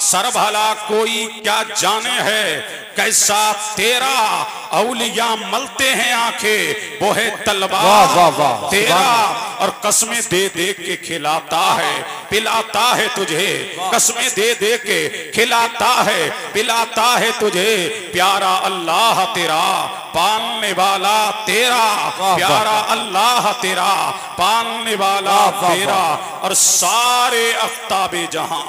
Sir भला कोई क्या जाने है, कैसा तेरा औलिया मलते हैं आंखें, वो है तलवार तेरा, और कसमें दे दे के खिलाता है पिलाता है तुझे, कसमें दे दे के खिलाता है पिलाता है तुझे, प्यारा अल्लाह तेरा पालने वाला तेरा, प्यारा अल्लाह तेरा पालने वाला तेरा। और सारे अफ्ताबे जहां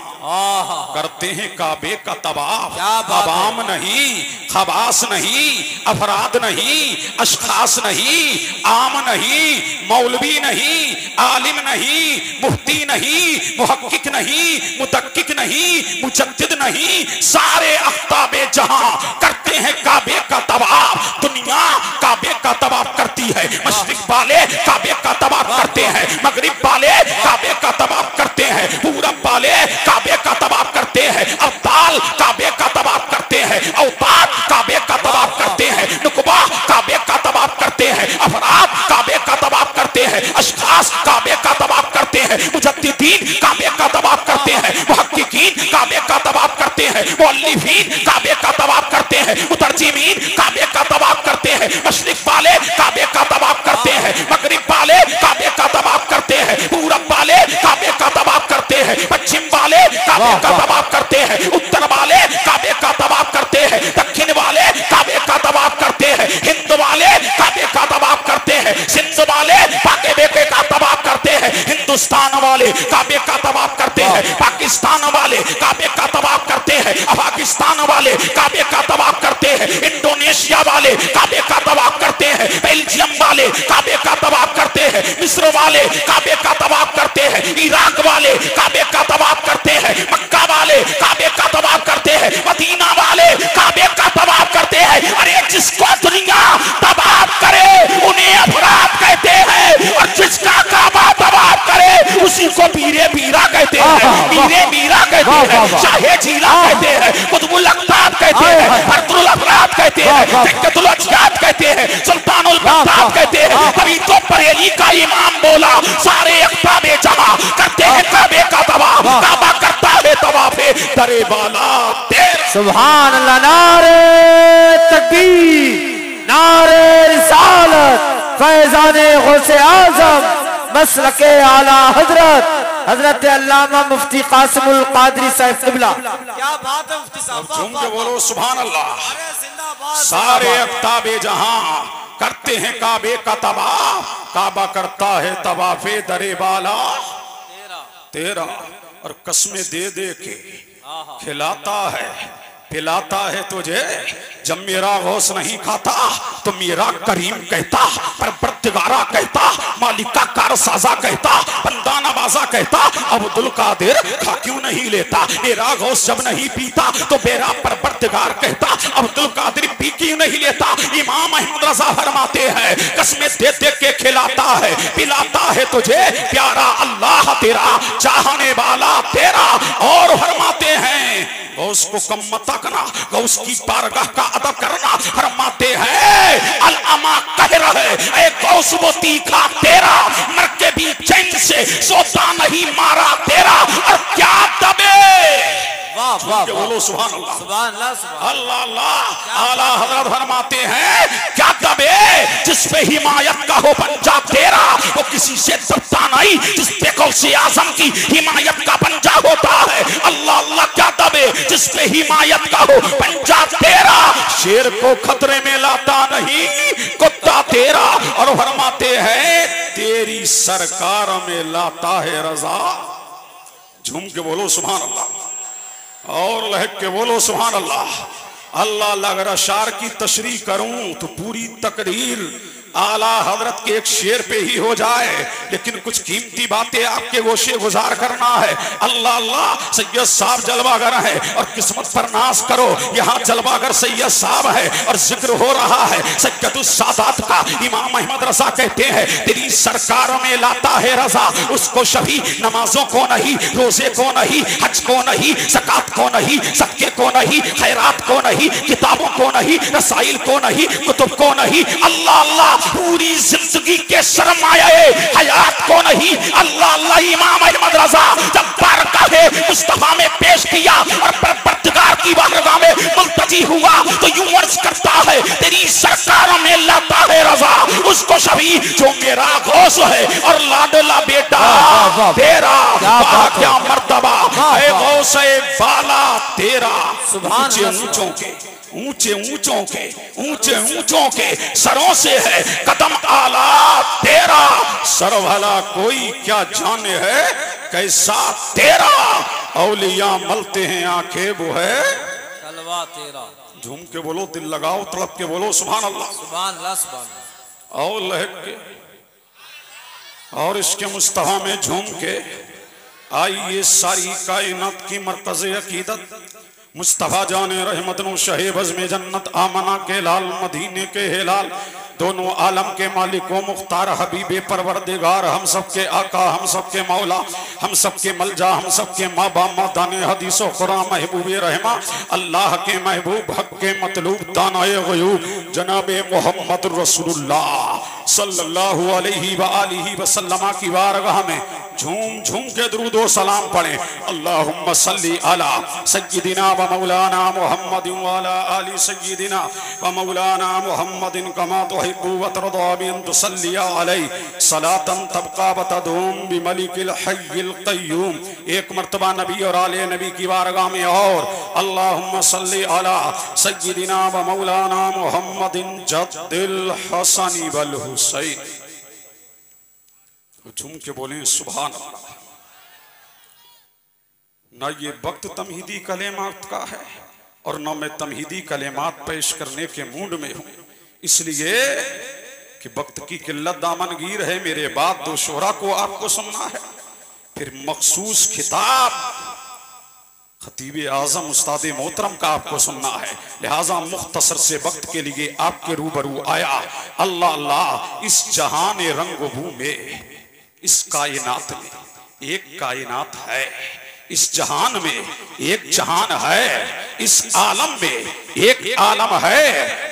करते हैं काबे का तवाफ, अवाम नहीं, खवास नहीं, अफराद नहीं, अशखास नहीं, आम नहीं, मौलवी नहीं, आलिम नहीं, मुफ्ती नहीं, मुहक्किक नहीं, मुतक्किक नहीं, मुजद्दिद नहीं, सारे अफ्ताबे जहां करते हैं काबे का तवाफ। दुनिया काबे का तवाफ करती है, मशरिक वाले काबे का तवाफ करते हैं, मगरिब वाले काबे का तवाफ करते हैं, पूरब वाले काबे का तवाफ करते हैं, अवताल काबे का तवाफ करते हैं, औताद काबे का तवाफ करते हैं, नुकबा काबे का तवाफ करते हैं, अफराद काबे का तवाफ करते हैं, अशखास काबे का तवाफ करते हैं, मुजद्दिदीन काबे का तवाफ करते हैं, मुहक्किकीन काबे का तवाफ करते हैं, मुअल्लिफीन काबे का तवाफ करते हैं, मुतर्जिमीन काबे का तवाफ करते हैं, मशरिक वाले काबे का तवाफ करते हैं, मगरिब वाले काबे का तवाफ करते हैं, पूरब वाले काबे का तवाफ करते हैं, पश्चिम वाले काबे का तवाफ करते हैं, उत्तर वाले काबे का तवाफ करते हैं, दक्षिण वाले काबे का तवाफ करते हैं, हिंद वाले काबे का तवाफ करते हैं, सिंध वाले काबे का तवाफ करते हैं, हिंदुस्तान वाले काबे का तवाफ करते हैं, पाकिस्तान वाले काबे का तवाफ करते हैं, अफगानिस्तान वाले काबे का तवाफ करते हैं, इंडोनेशिया वाले काबे का तवाफ करते हैं, बेल्जियम वाले काबे का तवाफ करते हैं, मिस्र वाले काबे का तवाफ करते हैं, इराक वाले काबे का तवाफ करते हैं, मक्का वाले काबे का तवाफ करते हैं, मदीना वाले काबे का तवाफ करते हैं। अरे जिसको दुनिया तवाफ करे उन्हें अफराद कहते हैं, और जिसका काबा तवाफ करे उसी को पीरे पीरा कहते हैं, पीरे मीरा कहते हैं, शाहे जीला कहते हैं, कुतुबुल अक़ताब कहते हैं, फर्दुल अफराद कहते हैं, दिक्कतुल अजयाद कहते हैं, सुल्तानुल बग़दाद कहते हैं। कभी तो बरेली का इमाम बोला सारे अक़ताबे जहां करते हैं काबे का तवाफ, काबा करता है तवाफ़े दरे वाला तेरा। सुभान अल्लाह, नारे तकबीर, नारे रिसालत, फैज़ाने गौसे आज़म, मसलके आला हजरत हजरत अल्लामा मुफ्ती कासिमुल कादरी साहिब क़िबला। क्या बात है मुफ्ती साहब, झूम के बोलो सुभान अल्लाह। सारे अफ्ताबे जहां करते हैं काबे का तवाफ, काबा करता है तवाफ़े दरे वाला तेरा, और कसमें दे दे के खिलाता है पिलाता है तुझे। जब मेरा गौस नहीं खाता तो मेरा करीम कहता, परवरदिगारा कहता, मालिका कारसाजा कहता, बंदा नवाजा कहता, अब्दुल कादिर खा क्यों नहीं लेता। मेरा गौस जब नहीं पीता तो मेरा परवरदिगार कहता, अब्दुल कादिर पी क्यों नहीं लेता। इमाम अहमद रजा फरमाते हैं कसमें दे दे के खिलाता है पिलाता है तुझे, प्यारा अल्लाह तेरा चाहने वाला तेरा। और फरमाते हैं गौस को कम मत करना, गौस की बारगाह का अदब करना। फरमाते हैं अल अमा कह रहे ऐ गौस वो तीखा तेरा, मर के भी चैन से सोता नहीं मारा तेरा। और क्या दबे, बोलो सुभान अल्लाह, सुभान अल्लाह, अल्लाह अल्लाह। आला हज़रत फरमाते हैं क्या दबे जिस पे हिमायत का हो पंजा तेरा, वो किसी से दबता नहीं जिस पे गौसे आज़म की हिमायत का पंजा होता है। अल्लाह अल्लाह, क्या दबे जिस पे हिमायत का हो पंजा तेरा, शेर को खतरे में लाता नहीं कुत्ता तेरा। और फरमाते हैं तेरी सरकार में लाता है रजा। झूम के बोलो सुभान अल्लाह, और लहक के बोलो सुभान अल्लाह। अल्लाह अल्लाह, अगर अशार की तशरीह करूं तो पूरी तकरीर आला हजरत के एक शेर पे ही हो जाए, लेकिन कुछ कीमती बातें आपके गोशे गुजार करना है। अल्लाह अल्लाह, सैयद साहब जलवागर है और किस्मत पर नाज करो, यहाँ जलवागर सैयद साहब है और जिक्र हो रहा है सैयदुस सादात का। इमाम अहमद रजा कहते हैं तेरी सरकार में लाता है रजा, उसको शफी नमाजों को नहीं, रोजे को नहीं, हज को नहीं, ज़कात को नहीं, सदके को नहीं, खैरात को नहीं, किताबों को नहीं, रसाइल को नहीं, कुतुब को नहीं। अल्लाह अल्लाह, पूरी जिंदगी के सरमाए हयात को नहीं अल्लाह अल्लाह इमाम अहमद रजा जब बारगाहे मुस्तफा में पेश किया और परवरदिगार की बारगाह में मुल्तजी हुआ तो यूं अर्ज करता है तेरी सरकार में लाता है रजा उसको सभी जो मेरा गौस है और लाडला बेटा तेरा क्या मर्तबा है गौस वाला तेरा। ऊंचे ऊंचों के ऊंचे ऊंचों के ऊंचे ऊंचों के सरों से है कदम आला तेरा सर भला कोई क्या जाने है कैसा तेरा औलिया मलते हैं आंखें वो है तलवा तेरा। झूम के बोलो दिल लगाओ तड़प के बोलो सुभान अल्लाह सुभान अल्लाह सुभान अल्लाह। और लहक के और इसके मुस्तफा में झूम के आई ये सारी कायनात की मरकज़ अकीदत मुस्तफा जाने रहमतन शहेबज में जन्नत आमना के लाल मदीने के हेलाल दोनों आलम के मालिको मुख्तार हबीबे परवरदिगार हम सबके आका हम सबके मौला हम सबके मलजा हम सबके माँ बाप दाने हदीसो कुरान महबूबे रहमा अल्लाह के महबूब हक के मतलूब दानाए गयूब जनाबे मोहम्मद रसूलुल्लाह सल्लल्लाहु अलैहि व आलिहि वसल्लम की बारगाह में झूम झूम के दुरूद व सलाम पढ़े। अल्लाहुम्मा सल्ली अला सय्यिदिना व मौलाना मुहम्मदिन व अला आलि सय्यिदिना व मौलाना मुहम्मदिन कमा तुहिब्बु व तर्दा बिन तुसल्ली अलैहि सलातन तबका व तदूम बिमलिकिल हय्यिल क़य्यूम। एक मर्तबा नबी और आले नबी की बारगाह में और अल्लाहुम्मा सल्ली अला सय्यिदिना व मौलाना मुहम्मदिन जद्दिल हसन वल हुसैन। झूम के बोले सुभान अल्लाह। ना ये वक्त तमहीदी कलेमात का है और ना मैं तमहीदी कलेमात पेश करने के मूड में हूं, इसलिए कि वक्त की किल्लत दामनगीर है। मेरे बाद दो शोरा को आपको सुनना है, फिर मखसूस खिताब खतीब आजम उस्ताद मोहतरम का आपको सुनना है। लिहाजा मुख्तसर से वक्त के लिए आपके रूबरू आया। अल्लाह अल्लाह इस जहान रंगभू में इस कायनात में एक कायनात है, इस जहान में एक जहान है, इस आलम में एक आलम है,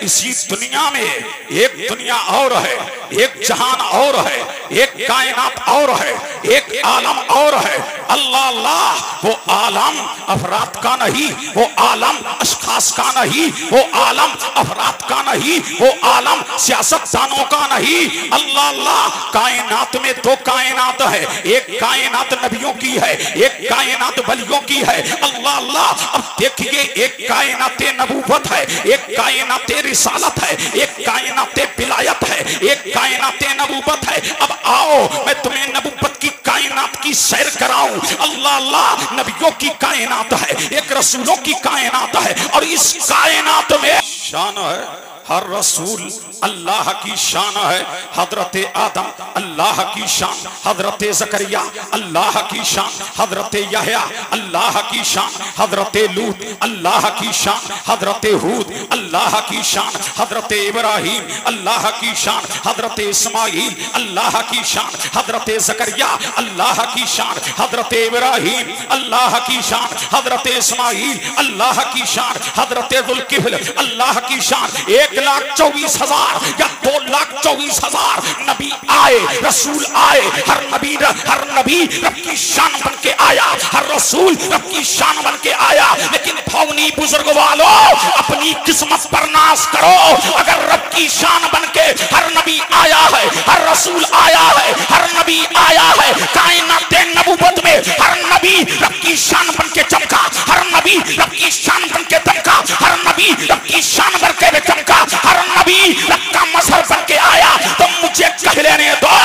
इसी दुनिया में एक दुनिया और है, एक जहान और है, एक कायनात और है, एक आलम और है। अल्लाह अल्लाह वो आलम अफराद का नहीं, वो आलम अशखास का नहीं, वो आलम अफराद का नहीं, वो आलम सियासतदानों का नहीं। अल्लाह अल्लाह कायनात में दो कायनात है, एक कायनात नबियों की है, एक कायनात वलियों की है। अल्लाह अल्लाह अब देखिए एक कायनात नबूवत है, एक कायनात रिसालत है, एक कायनात विलायत है, एक कायनात नबूवत है। अब आओ मैं तुम्हें नबूवत की कायनात की सैर कराऊं। अल्लाह अल्लाह नबियों की कायनात है, एक रसूलों की कायनात है और इस कायनात में शान है हर रसूल अल्लाह की शान है, हजरत आदम अल्लाह की शान, हजरत जकरिया अल्लाह की शान, हजरत यहया अल्लाह की शान, हजरत लूत अल्लाह की शान, हजरत हूद अल्लाह की शान, हजरत इब्राहिम अल्लाह की शान, हजरत इस्माइल अल्लाह की शान, हजरत जकरिया अल्लाह की शान, हजरत इब्राहिम अल्लाह की शान, हजरत इस्माइल अल्लाह की शान, हजरत जुल्किफ्ल अल्लाह की शान। 1,24,000 या 2,24,000 नबी आए, रसूल आए, हर नबी रब की शान बन के आया, हर रसूल रब की शान बन के आया। लेकिन भौनी बुजुर्ग वालों अपनी किस्मत पर नाज करो। अगर रब की शान बन के हर नबी आया है, हर रसूल आया है, हर नबी आया है, कायनात नबूवत में हर नबी रब की शान बन के चमका, हर नबी रब की शान बन के दमका, हर नबी रब की शान बन के चमका, हर नबी रब का मजहर बन के आया। तो मुझे कह लेने दो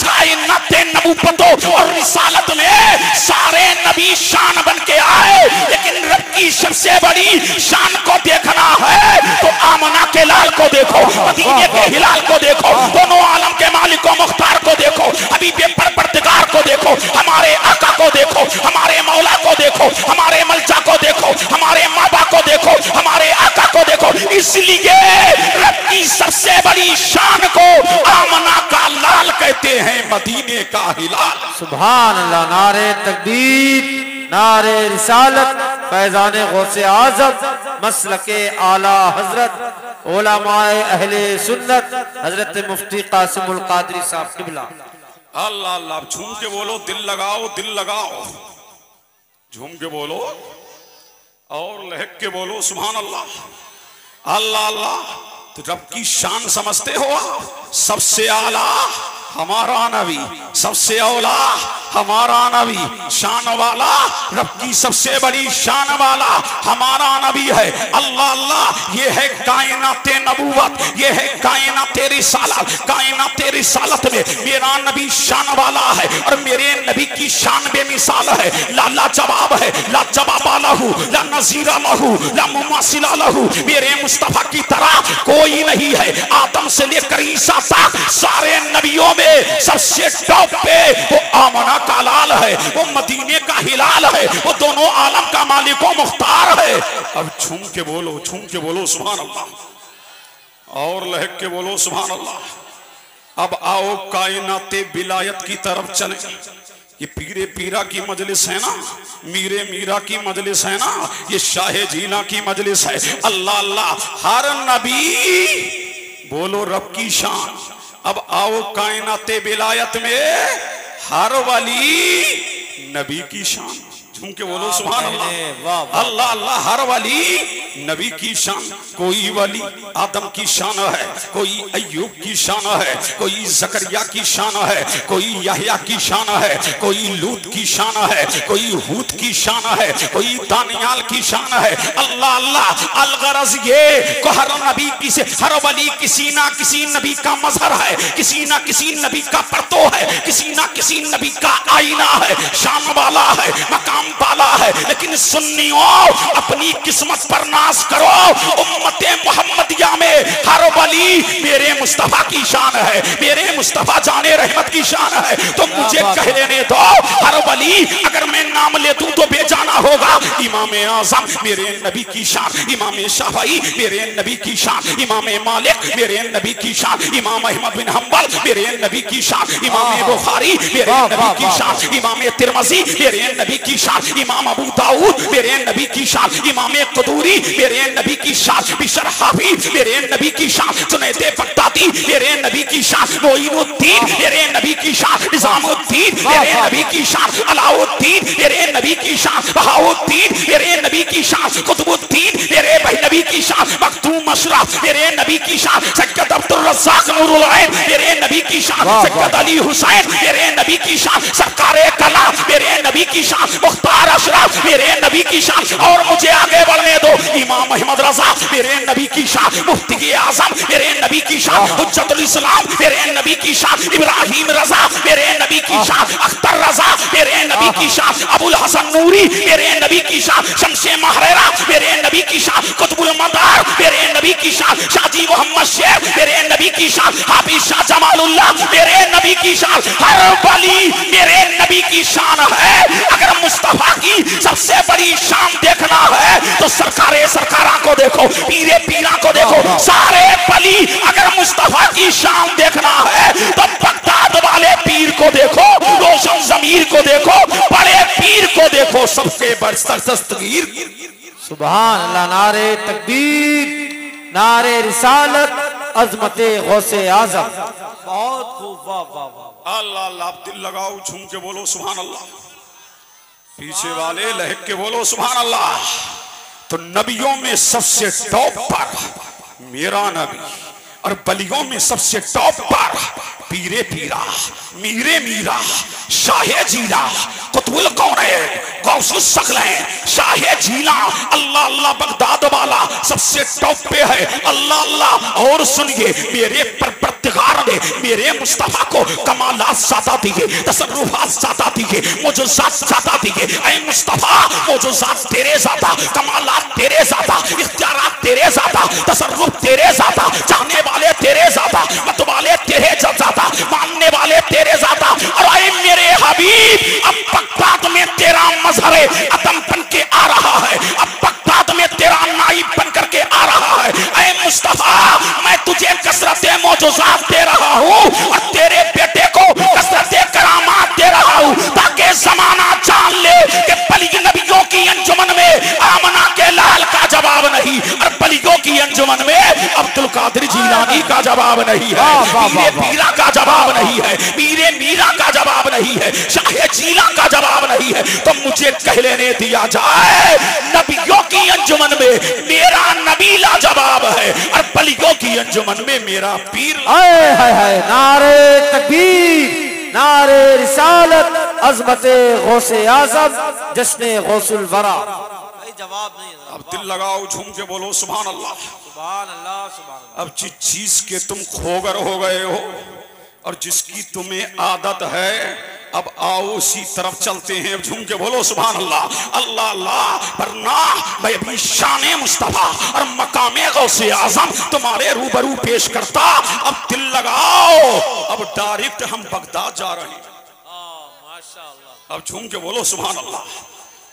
कायनात नबूवत और रिसालत में सारे नबी शान बन के आए, लेकिन रब की सबसे बड़ी शान को देखना है तो आमना के लाल को देखो, मदीने के हिलाल को देखो, दोनों आलम के मालिक व मुख्तार को देखो, हबीबे परवरदिगार को देखो, हमारे आका को देखो, हमारे मौला को देखो, हमारे मलजा को देखो, हमारे माँ बाप को देखो, हमारे आका को देखो। इसलिए रब की सबसे बड़ी शान को आमना का लाल कहते हैं मदीने का हिलाल। सुभान अल्लाह। नारे तकबीर, नारे रिसालत, फैज़ाने गौसे आज़म, मसलके आला हजरत उलमाए अहले सुन्नत हजरत मुफ्ती कासिमुल कादरी साहब किबला। अल्लाह अल्लाह, झूम के बोलो, दिल लगाओ, दिल लगाओ, झूम के बोलो और लहक के बोलो सुभान अल्लाह। अल्लाह अल्लाह। तो रब की शान समझते हो आप? सबसे आला हमारा नबी, सबसे औला हमारा नबी, शान वाला, रब की सबसे बड़ी शान वाला हमारा नबी है। अल्लाह अल्लाह, ये है कायनाते नबूवत, ये है कायनाते रिसालत। कायनाते रिसालत में मेरा नबी शान वाला है और मेरे नबी की शान बेमिसाल है। ला जवाब है, ला जवाब लहू, ला नजीरा लहू, ला मुमासिला लहू। मेरे मुस्तफा की तरह कोई नहीं है। आदम से लेकर ईसा तक सारे नबियों में सबसे टॉप पे वो आमना का लाल है, वो मदीने का हिलाल है, वो दोनों आलम का मालिक व मुख्तार है। अब झूम के बोलो, झूम के बोलो सुभान अल्लाह और लहक के बोलो सुभान अल्लाह। अब आओ कायनाते विलायत की तरफ चले। ये पीरे पीरा की मजलिस है ना, मीरे मीरा की मजलिस है ना, ये शाहे जीना की मजलिस है। अल्लाह अल्लाह, हर नबी बोलो रब की शान। अब आओ कायनाते विलायत में हर वली नबी की शान। झूम के बोलो सुभान अल्लाह। अल्लाह अल्लाह, हर वली नबी की शान। कोई वली आदम की शान है, कोई अय्यूब की शान है, कोई जकरिया की शान है, कोई यहया की शान है, कोई लूत की शान है, कोई हूद की शान है, कोई दानियाल की शान है। अल्लाह अल्लाह, अलगरज ये को हर नबी की से हर वली किसी ना किसी नबी का मजहर है, किसी ना किसी नबी का परतो है, किसी ना किसी नबी का आईना है, शान वाला है, मकाम वाला है। लेकिन सुन्नियों, अपनी किस्मत पर नाज करो। उम्मते मुहम्मदिया में हर वली मेरे मुस्तफा की शान है, मेरे मुस्तफा जाने रहमत की शान है। तो मुझे कह लेने दो, हर वली अगर मैं नाम ले दूं तो बेजाना होगा। इमाम आज़म मेरे नबी की शान, इमाम शाफई मेरे नबी की शान, इमाम मालिक मेरे नबी की शान, इमाम अहमद बिन हंबल मेरे नबी की शान, इमाम बुखारी मेरे नबी की शान, इमाम तिरमिज़ी मेरे नबी की शान, इमाम अबू दाऊद मेरे नबी की शान, इमाम कुदूरी मेरे नबी की शान, बिशर हाफिज मेरे नबी की शान, जुनैद बगदादी मेरे नबी की शान, मोइनुद्दीन मेरे नबी की शान, निजामुद्दीन मेरे नबी की शान, अलाउद्दीन मेरे नबी की शान, बहाउद्दीन मेरे नबी की शान, कुतुबुद्दीन मेरे नबी की शान, मखदूम अशरफ मेरे नबी की शान, सैयद अब्दुल रज़्ज़ाक नूरुल ऐन मेरे नबी की शान, सैयद अली हुसैन मेरे नबी की शान, सरकारे कला मेरे नबी की शान, मुख्तार अशरफ मेरे नबी की शान। और मुझे आगे बढ़ने दो, इमाम अहमद रजा मेरे नबी की शान, मुफ्ती आजम मेरे नबी की शान, हुज्जतुल इस्लाम मेरे नबी की शान, इब्राहिम रजा मेरे नबी की शान, अख्तर रजा मेरे नबी की शान, अबुल हसन नूरी मेरे नबी की शान, शमसे महरेरा मेरे नबी की शान, कुतुबुल मदार मेरे नबी की शान, शाजी मोहम्मद शेख मेरे नबी की शान, हाफिज शाह जमालुल्लाह मेरे नबी की शान। हर वली मेरे नबी की शान है। अगर मुस्तफा की सबसे बड़ी शान देखना है तो सरकारे सरकारा को देखो, पीरे पीरा को देखो, सारे वली। अगर मुस्तफा की शान देखना है तो बगदाद वाले पीर को देखो, रोशन जमीर को देखो, बड़े पीर को देखो, सबसे बरसतगीर। सुभान अल्लाह। नारे तकबीर, नारे रिसालत, अजमते गौसे आज़म। बहुत खूब, वाह वाह वाह। अल्लाह अल्लाह, दिल लगाओ, झूम के बोलो सुभान अल्लाह। पीछे वाले लहक के बोलो सुभान अल्लाह। तो नबियों में सबसे टॉप पर मेरा नबी और बलियों में सबसे टॉप पर पीरे पीरा, मीरे मीरा, शाहे जीला, कुतुबुल कौनैन, गौसुस सकलैन, शाहे जीला। अल्लाह अल्लाह, बगदाद वाला सबसे टॉप पे है। अल्लाह अल्लाह। और सुनिए, मेरे परवरदिगार ने मेरे मुस्तफा को कमालात ज़्यादा दिए, तसर्रुफात ज़्यादा दिए, मुजज़्ज़ात ज़्यादा दिए। ऐ मुस्तफा, मुजज़्ज़ात तेरे ज़्यादा, कमालात तेरे ज़्यादा, इख्तियारात तेरे ज़्यादा, तसर्रुफ तेरे ज़्यादा, चाहने वाले तेरे ज़्यादा, मत वाले तेरे ज़्यादा, मानने वाले तेरे ज़्यादा। और ऐ मेरे हबीब, अब बगदाद में तेरा मजहर अदम बन के आ रहा है, अब बगदाद में तेरा नाइब बन करके आ रहा है। ऐ मुस्तफा, मैं तुझे कसरत मौजूज़ात दे रहा हूँ और तेरे बेटे को अंजुमन में अब्दुल कादिर जीलानी का जवाब नहीं है, मीरे पीरा का जवाब नहीं है, मीरे मीरा का जवाब नहीं है, शाहे जीला का जवाब नहीं है। तो मुझे कह लेने दिया जाए, नबियों की अंजुमन में मेरा नबी ला जवाब है और बलियों की अंजुमन में मेरा पीर। हाय हाय हाय, नारे तकबीर, नारे रिसालत, अज़मते गौसे आज़म, जश्ने गौसुल वरा। जवाब नहीं। अब दिल लगाओ, झूम के बोलो सुभान अल्लाह। सुभान अल्लाह, सुभान अल्लाह। अब जिस चीज के तुम खोगर हो गए हो और जिसकी तुम्हें आदत है, अब आओ उसी तरफ चलते हैं। अब झूम के बोलो सुभान अल्लाह। अल्लाह अल्लाह, वरना मैं भी शाने मुस्तफा और मकामे गौसे आजम तुम्हारे रूबरू पेश करता। अब दिल लगाओ, अब डायरेक्ट हम बगदाद जा रहे हैं। माशाअल्लाह। अब झूम के बोलो सुभान अल्लाह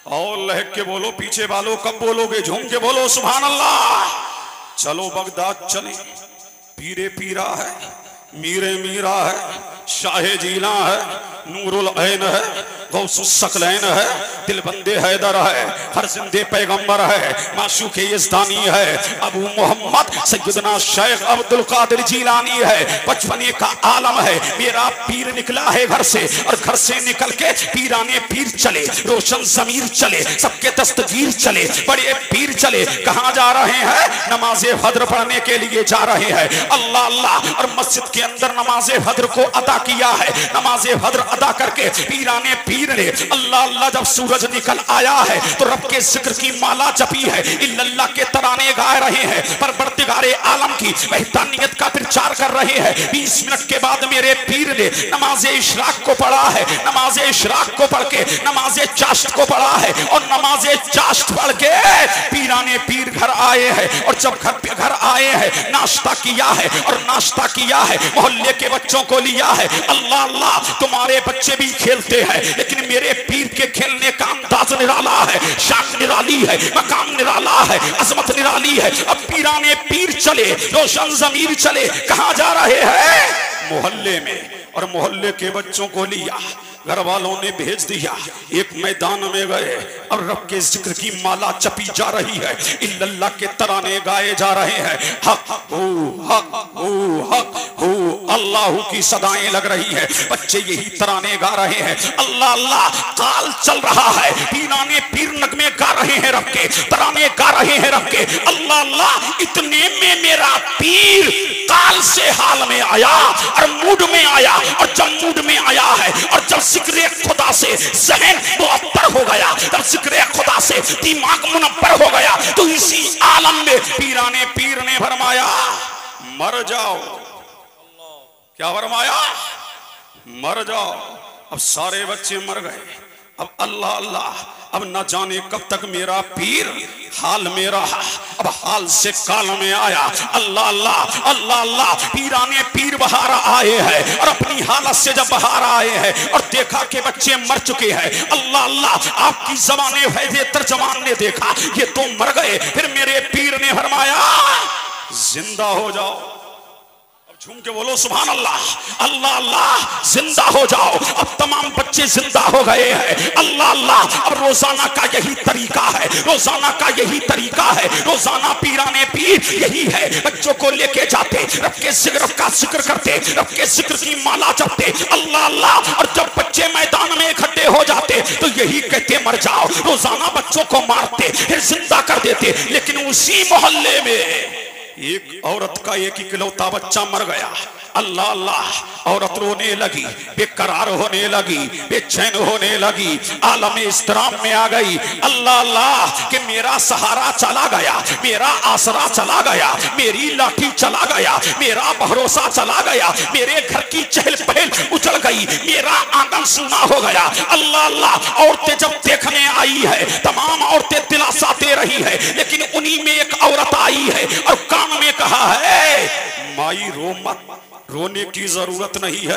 और लहक के बोलो, पीछे वालों कब बोलोगे? झूम के बोलो सुभान अल्लाह। चलो बगदाद चले। पीरे पीरा है, मीरे मीरा है, शाहे जीला है, नूरुल ऐन है, गौसुस सकलैन है, दिलबंदे हैदर है, हर जिंदे पैगंबर है, माशूके यज़दानी है, अबू मोहम्मद सैयदना शेख अब्दुल कादिर जीलानी है। बचपने का आलम है, मेरा पीर निकला है घर से और घर से निकल के पीराने पीर चले, रोशन ज़मीर चले, सबके दस्तगीर चले, बड़े पीर चले। कहाँ जा रहे हैं? नमाज़े फज्र पढ़ने के लिए जा रहे हैं। अल्लाह अल्लाह, और मस्जिद के अंदर नमाज़े फज्र को अदा किया है। नमाज़े फज्र अदा करके पीराने पीर ने अल्लाह अल्लाह, जब सूरज निकल आया है तो रब के जिक्र की माला जपी है, इल्लल्लाह के तराने गा रहे हैं, परवरदिगारे आलम की वहदानियत का प्रचार कर रहे हैं। 20 मिनट के बाद मेरे पीर ने नमाज़े इशराक को पढ़ा है। नमाज़े इशराक को पढ़ के नमाज़े चाश्त को पढ़ा है और नमाज़े चाश्त पढ़ के पीराने पीर घर आए हैं। और जब घर आए हैं, नाश्ता किया है और नाश्ता किया है, मोहल्ले के बच्चों को लिया है। अल्लाह अल्लाह, तुम्हारे बच्चे भी खेलते हैं, लेकिन मेरे पीर के खेलने का अंदाज निराला है, शान निराली है, मकाम निराला है, अजमत निराली है। अब पीराने पीर चले, रोशन ज़मीर चले। कहाँ जा रहे हैं? मोहल्ले में। और मोहल्ले के बच्चों को लिया, घर वालों ने भेज दिया, एक मैदान में गए और रब के जिक्र की माला जपी जा रही है, इल्लल्लाह के तराने गाए जा रहे हैं। हक हो, हक हो, हक हो, अल्लाह की सदाएं लग रही है, बच्चे यही तराने गा रहे हैं। अल्लाह अल्लाह, काल चल रहा है, पीराने पीर नगमे गा रहे हैं, रब के तराने गा रहे हैं रब के। अल्लाह अल्लाह, इतने में मेरा पीर काल से हाल में आया और मूड में आया। और जब मूड में आया है और जब जिक्र खुदा से ज़हन मुअत्तर हो गया, जब जिक्र खुदा से दिमाग मुनव्वर हो गया, तो इसी आलम में पीराने पीर ने फरमाया, मर जाओ। क्या फरमाया? मर जाओ। अब सारे बच्चे मर गए। अब अल्लाह अल्लाह, अब न जाने कब तक मेरा पीर हाल में रहा। अब हाल से काल में आया। अल्लाह अल्लाह, अल्लाह अल्लाह, पीराने पीर बाहर आए हैं और अपनी हालत से जब बाहर आए हैं और देखा कि बच्चे मर चुके हैं, अल्लाह अल्लाह, आपकी ज़बाने वैदे तर्जमान ने देखा ये तो मर गए। फिर मेरे पीर ने फरमाया, जिंदा हो जाओ। झूम के बोलो सुभान अल्लाह। अल्लाह अल्लाह, जिंदा हो जाओ। अब तमाम बच्चे जिंदा हो गए हैं। अल्लाह अल्लाह, अब रोजाना का यही तरीका है, रोजाना का यही तरीका है, रोजाना पीराने पीर यही है, बच्चों को लेके जाते, रब के जिक्र का जिक्र करते, रब के जिक्र की माला जपते। अल्लाह अल्लाह, और जब बच्चे मैदान में इकट्ठे हो जाते तो यही कहते मर जाओ। रोजाना बच्चों को मारते, फिर जिंदा कर देते। लेकिन उसी मोहल्ले में एक औरत का एक इकलौता बच्चा मर गया। अल्लाह अल्लाह, औरत रोने लगी, बेकरार होने लगी, बेचैन होने लगी, आलम इस्तराम में आ गई। अल्लाह अल्लाह, कि मेरा सहारा चला गया, मेरा आसरा चला गया, मेरी लाठी चला गया, मेरा भरोसा चला गया, मेरे घर की चहल पहल उजड़ गई, मेरा आंगन सूना हो गया। अल्लाह अल्लाह, औरतें जब देखने आई है, तमाम औरतें दिलासा दे रही है, लेकिन उन्हीं में एक औरत आई है और कान में कहा है, माई रो मत, रोने की जरूरत नहीं है,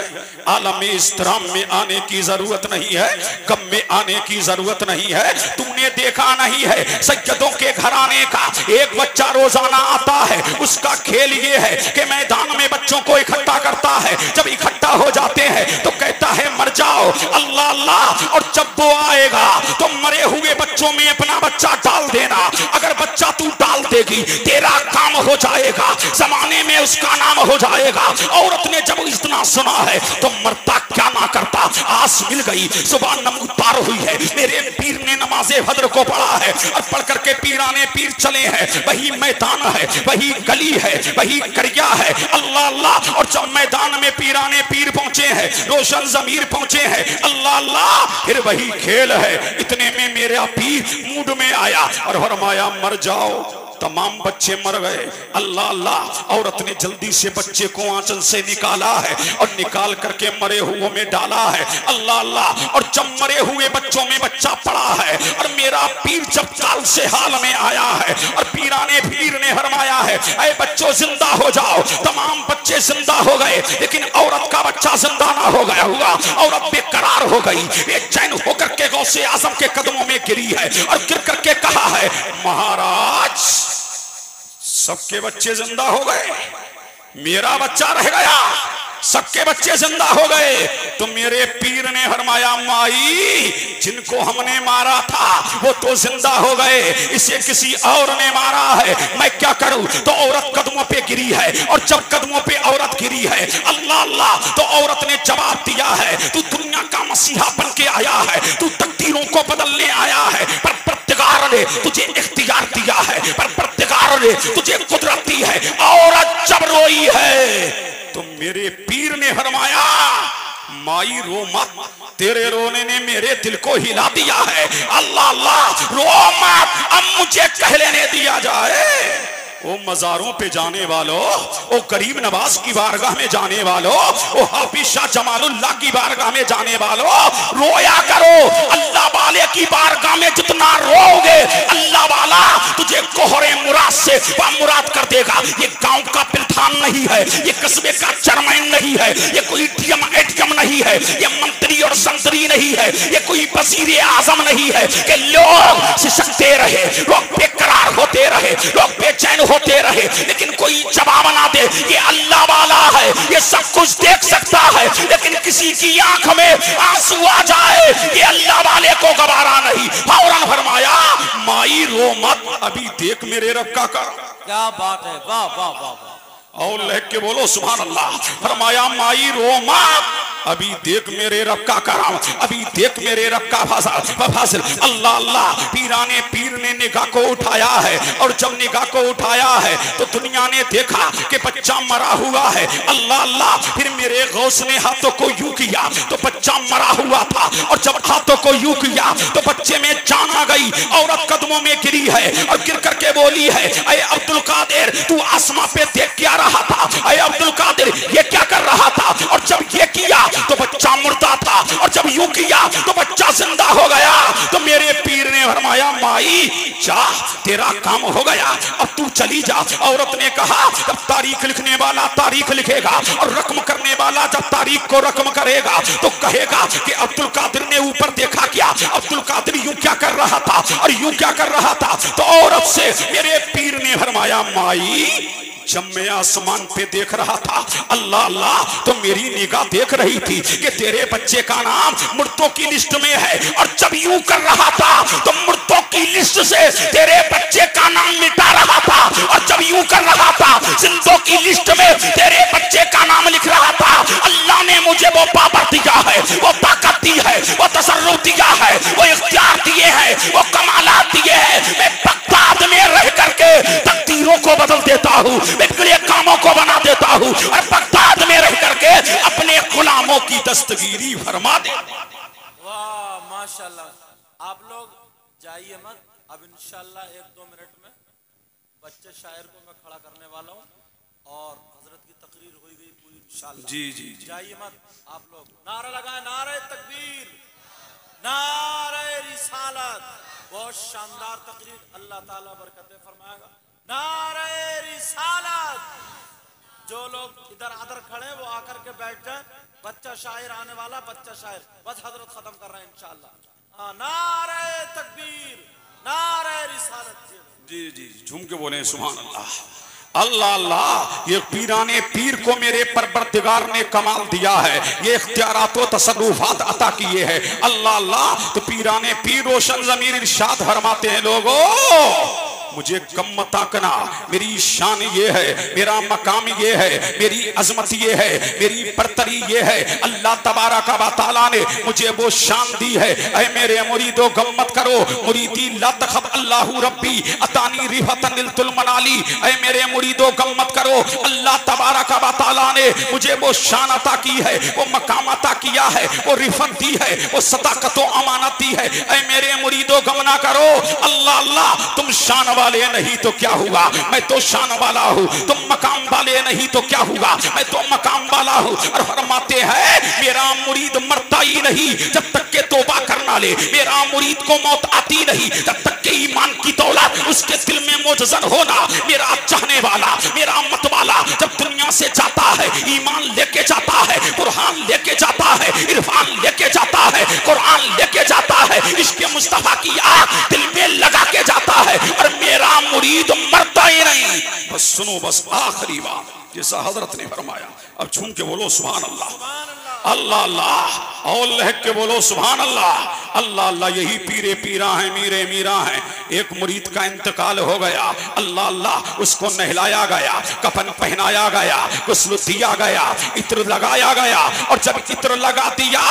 आलम इस्तराम में आने की जरूरत नहीं है, गम में आने की जरूरत नहीं है। तूने देखा नहीं है सैयदों के घराने का एक बच्चा रोजाना आता है, उसका खेल ये है कि मैदान में बच्चों को इकट्ठा करता है, जब इकट्ठा हो जाते हैं तो कहता है मर जाओ। अल्लाह अल्लाह, और जब वो आएगा तो मरे हुए बच्चों में अपना बच्चा डाल देना। अगर बच्चा तू डाल देगी, तेरा काम हो जाएगा, जमाने में उसका नाम हो जाएगा। औरत ने जब इतना सुना है तो मरता क्या ना करता, आस मिल गई, सुबह नमूद पार हुई है, मेरे पीर ने नमाजे फजर को पढ़ा है और पढ़ करके पीराने पीर चले हैं। वही मैदान है, वही गली है, वही करिया है, अल्लाह अल्लाह। और जब मैदान में पीराने पीर पहुंचे हैं, रोशन जमीर पहुंचे हैं, अल्लाह अल्लाह, फिर वही खेल है। इतने में मेरा पीर मूड में आया और फरमाया मर जाओ। तमाम बच्चे मर गए। अल्लाह अल्लाह, औरत ने जल्दी से बच्चे को आंचल से निकाला है और निकाल करके मरे हुए में डाला है। अल्लाह अल्लाह, और जब मरे हुए बच्चों में बच्चा पड़ा है और मेरा पीर जब काल से हाल में आया है और पीराने पीर ने फरमाया है ऐ बच्चों जिंदा हो जाओ। तमाम बच्चे जिंदा हो गए, लेकिन औरत का बच्चा जिंदा ना हो गया हुआ। औरत बेकरार हो गई, बेचैन होकर के गौसे आजम के कदमों में गिरी है और गिर करके कहा है महाराज सबके बच्चे जिंदा हो गए, मेरा बच्चा रह गया। सबके बच्चे जिंदा हो गए तो मेरे पीर ने फरमाया माई जिनको हमने मारा था वो तो जिंदा हो गए, इसे किसी और ने मारा है, मैं क्या करूं। तो औरत कदमों पे गिरी है और जब कदमों पे औरत गिरी है अल्लाह अल्लाह, तो औरत ने जवाब दिया है तू दुनिया का मसीहा बन के आया है, तू तकदीरों को बदलने आया है, पर परवरदिगार ने तुझे इख्तियार दिया है, पर परवरदिगार ने तुझे कुदरत दी है। औरत जब रोई है तो मेरे पीर ने फरमाया माई रो मत, तेरे रोने ने मेरे दिल को हिला दिया है। अल्लाह अल्लाह, रो मत, अब मुझे कह लेने दिया जाए। ओ मज़ारों पे जाने वालों, ओ गरीब नवाज की बारगाह में जाने वालों, ओ हाफिज शाह जमालुल्लाह की बारगाह में जाने वालों, रोया करो। अल्लाह वाले की बारगाह में जितना रोओगे अल्लाह वाला तुझे कोहरे मुराद से मुराद कर देगा। ये गांव का प्रधान नहीं है, ये कस्बे का चेयरमैन नहीं है, ये कोई एटीएम नहीं है, ये मंत्री और संतरी नहीं है, ये कोई वजीर आजम नहीं है कि लोग सिसकते रहे, लोग बेकरार होते रहे, लोग बेचैन होते रहे, लेकिन कोई जवाब ना दे। ये अल्लाह वाला है, ये सब कुछ देख सकता है, लेकिन किसी की आंख में आंसू आ जाए ये अल्लाह वाले को गवारा नहीं। फौरन फरमाया माई रो मत, अभी देख मेरे रब का क्या बात है, वाह वाह वाह वाह। और लहक के बोलो सुभान अल्लाह। फरमाया माई रो मत, अभी देख मेरे रब का कराम, अभी देख मेरे रब का फासिल। अल्लाह अल्लाह, पीराने पीर ने निगाह को उठाया है और जब निगाह को उठाया है तो दुनिया ने देखा कि बच्चा मरा हुआ है। अल्लाह अल्लाह, फिर मेरे गौस ने हाथों को यूं किया तो बच्चा मरा हुआ था और जब हाथों को यूं किया तो बच्चे में जान आ गई। औरत कदमों में गिरी है और गिर करके बोली है ऐ अब्दुल कादिर तू आसमां पे देख क्या रहा था, ऐ अब्दुल कादिर ये क्या कर रहा था। और जब ये किया तो बच्चा मुर्दा था और जब यूं किया तो बच्चा जिंदा हो गया। तो मेरे पीर ने फरमाया माई जा तेरा काम हो गया, अब तू चली जा। औरत ने कहा जब तारीख लिखने वाला तारीख लिखेगा और रकम करने वाला जब तारीख को रकम करेगा तो कहेगा कि अब्दुल कादिर ने ऊपर देखा क्या, अब्दुल कादिर यूं क्या कर रहा था और यूं क्या कर रहा था। तो औरत से मेरे पीर ने फरमाया माई जब मैं आसमान पे देख रहा था अल्लाह अल्लाह तो मेरी निगाह देख रही थी कि तेरे बच्चे का नाम मुर्दों की लिस्ट में है और जब यूं कर रहा था तो मुर्दों की लिस्ट से तेरे बच्चे का नाम मिटा रहा था और जब यूं कर रहा था जिंदों की लिस्ट में तेरे बच्चे का नाम लिख रहा था। अल्लाह ने मुझे वो पावर दिया है, वो ताकत दी है, वो तसर्रुफ दिया है, वो इख्तियार दिए हैं, वो कमालात दिए हैं। मैं बगदाद में रह करके तकदीरों को बदल देता हूँ, मैं कामों को बना देता हूँ और बगदाद में रह करके अपने गुलामों की दस्तगीरी फरमा दे। वाह माशाल्लाह। आप लोग जाइए मत, अब इंशाल्लाह 1-2 मिनट में बच्चे शायर को मैं खड़ा करने वाला हूँ और हजरत की तकरीर हो गई पूरी इंशाल्लाह। जी जी जाइए मत आप लोग, नारा लगाए, नारे तकबीर, नारे रिसालत। बहुत शानदार तकरीर, अल्लाह ताला बरकतें फरमाएगा। नारे रिसालत। जो लोग इधर आदर खड़े वो आकर के बैठ जाए। बच्चा शायर आने वाला, बच्चा शायर, बस हजरत खत्म कर रहे हैं इंशाल्लाह। हाँ, नारे तकबीर, नारे रिसालत। जी जी झूम के बोले सुभान अल्लाह। अल्लाह अल्लाह, ये पीराने पीर को मेरे परवरदिगार ने कमाल दिया है, ये इख्तियारात व तसर्रुफात अता किए हैं। अल्लाह अल्लाह, तो पीराने पीर रोशन ज़मीर इरशाद फरमाते हैं लोगों मुझे कम मत आंकना, मेरी शान ये है, मेरा मकाम ये है, मेरी अजमत ये है, मेरी बरतरी ये है। अल्लाह तबारक व तआला ने मुझे वो शान दी है। ऐ मेरे मुरीदो गम मत करो, मुरीदी ला तखब अल्लाहु रब्बी अतानी रिफतन लिल मनाली। ऐ मेरे मुरीदो गम मत करो, अल्लाह तबारक व तआला ने मुझे वो शान अता की है, वो मकाम अता किया है, वो रिफत दी है, वो सदाकत व अमानत दी है। ऐ मेरे मुरीदो गम ना करो, अल्लाह अल्लाह तुम शान वाले नहीं तो क्या हुआ, मैं तो शान वाला हूँ। तुम मकाम वाले नहीं तो क्या हुआ, मैं तो मकाम वाला हूँ। और फरमाते हैं मेरा मुरीद मरता ही नहीं जब तक के तौबा करना ले, मेरा मुरीद को मौत आती नहीं जब तक के ईमान की दौलत उसके दिल में मौजूद होना। मेरा चाहने वाला, मेरा मत वाला जब दुनिया से जाता है, ईमान लेके जाता है, कुरान लेके जाता है, इरफान लेके जाता है, कुरान लेके जाता है, इश्क़ मुस्तफा की आग दिल में लगा के जाता है। और मेरा मुरीद मरता ही नहीं। बस सुनो, बस आखिरी बात जैसा हजरत ने फरमाया, अब झूम के बोलो सुभान अल्लाह, अल्लाह अल्लाह और लहक के बोलो सुभान अल्लाह, अल्लाह अल्लाह। यही पीरे पीरा हैं, मीरे मीरा हैं। एक मुरीद का इंतकाल हो गया, अल्लाह अल्लाह उसको नहलाया गया, कफन पहनाया गया, गुस्ल दिया गया, इत्र लगाया गया। और जब इत्र लगा दिया,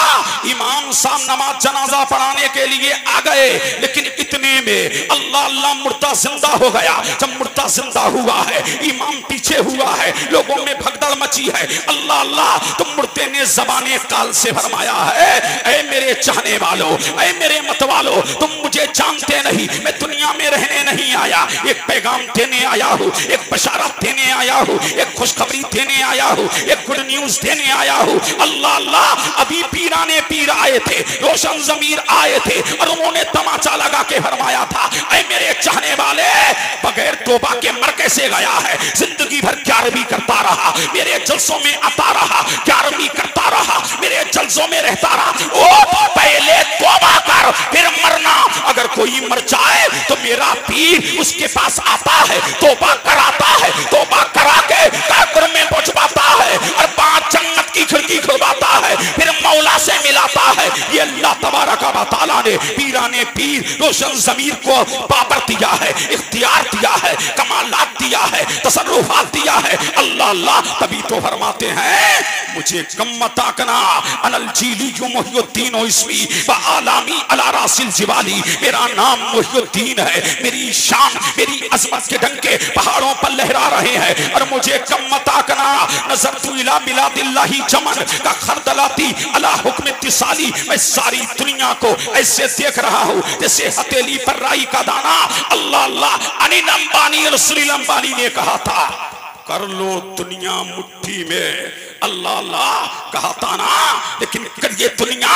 इमाम साहब नमाज जनाजा पढ़ाने के लिए आ गए, लेकिन इतने में अल्लाह अल्लाह मुर्दा जिंदा हो गया। जब मुर्दा जिंदा हुआ है, इमाम पीछे हुआ है, लोगों में भगदड़ मची है। अल्लाह अल्लाह तो मुर्दे ने ज़बाने काल से फरमाया है, ऐ मेरे चाहने वालों, ऐ मेरे मत वालों, तुम मुझे जानते नहीं, मैं दुनिया में रहने नहीं आया, एक पैगाम देने आया हूँ, एक बशारत देने आया हूँ, एक खुशखबरी देने आया हूँ, एक गुड न्यूज देने आया हूँ। अल्लाह अल्लाह अभी पीराने पीर आए थे, रोशन ज़मीर आए थे और उन्होंने तमाचा लगा के फरमाया था, ऐ मेरे चाहने वाले, बगैर तौबा के मर कैसे गया है? जिंदगी भर ग्यारहवीं करता रहा, मेरे जलसों में आता रहा, ग्यारहवीं करता रहा, मेरे जलसों में रहता रहा। ओ पहले तौबा कर फिर मरना। अगर कोई मर जाए तो मेरा पीर उसके पास आता है, तौबा कराता है, तौबा करा के काकर में पहुंचवाता है और 5 जन्नत की खिड़की खुलवाता है, फिर मौला से मिलाता है। ये अल्लाह तबारक व तआला ने पीराने पीर रोशन ज़मीर को पावर दिया है, इख्तियार दिया है, कमालात दिया है, तसर्रुफात दिया है। अल्लाह अल्लाह तभी तो फरमाते हैं मुझे कम मत आकना, अनल जीली मुहियुद्दीन इसमी व आलामी अला रासिल जिवाली। मेरा नाम मुहियुद्दीन है, मेरी शान, मेरी अजमत के डंके पहाड़ों पर लहरा रहे हैं। और मुझे कम मत आकना, नज़रतु इला बिलादिल्लाहि जमन का खरदलाती अला हुक्म इत्तिसाली। मैं सारी दुनिया को ऐसे देख रहा हूँ जैसे हथेली पर राई का दाना। अल्लाह अल्लाह अनिल अंबानी रसूल अंबानी ने कहा था, कर लो दुनिया मुट्ठी में, अल्लाह अल्लाह कहा था ना, लेकिन ये दुनिया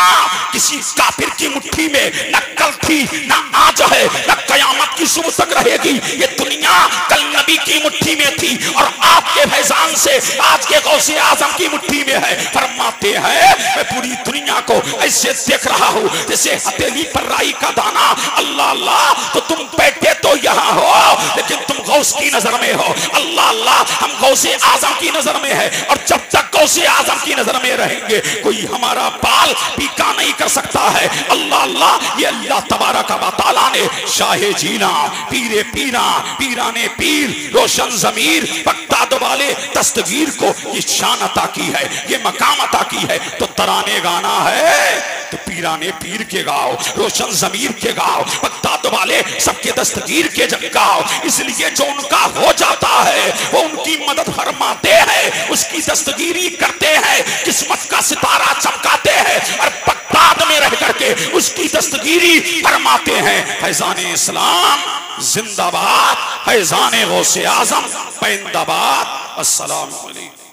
किसी काफिर की मुट्ठी में न कल थी, न आज है, न कयामत की सुबह तक रहेगी। ये दुनिया कल नबी की मुट्ठी में थी और आपके फैजान से आज के गौसे आजम की मुट्ठी में है। फरमाते हैं मैं पूरी दुनिया को ऐसे देख रहा हूँ जैसे हथेली पर राई का दाना। अल्लाह अल्लाह तो तुम बैठे तो यहाँ हो, लेकिन तुम गौस की नजर में हो। अल्लाह अल्लाह हम गौसे आजम की नजर में है, और जब तक गौसे आजम की नजर में रहेंगे कोई हमारा बाल पीका नहीं कर सकता है। अल्लाह अल्लाह ये अल्लाह तबारक व तआला ने शाहे जीना, पीरे पीरा, पीराने पीर, रोशन ज़मीर, बगदाद वाले दस्तगीर को ये शान अता की है, ये मकाम अता की है। तो तराने गाना है तो पीराने पीर के गाओ, रोशन ज़मीर के गाओ, बगदाद वाले सबके दस्तगीर के जग गाओ। इसलिए जो उनका हो जाता है वो उनकी मदद फरमाते हैं, उसकी दस्तगीरी करते हैं, किस्मत का सितारा चमकाते हैं और बगदाद में रह करके उसकी दस्तगीरी फरमाते हैं। फैजाने इस्लाम जिंदाबाद, फैजाने गौसे आजम पैंदाबाद। अस्सलाम वालेकुम।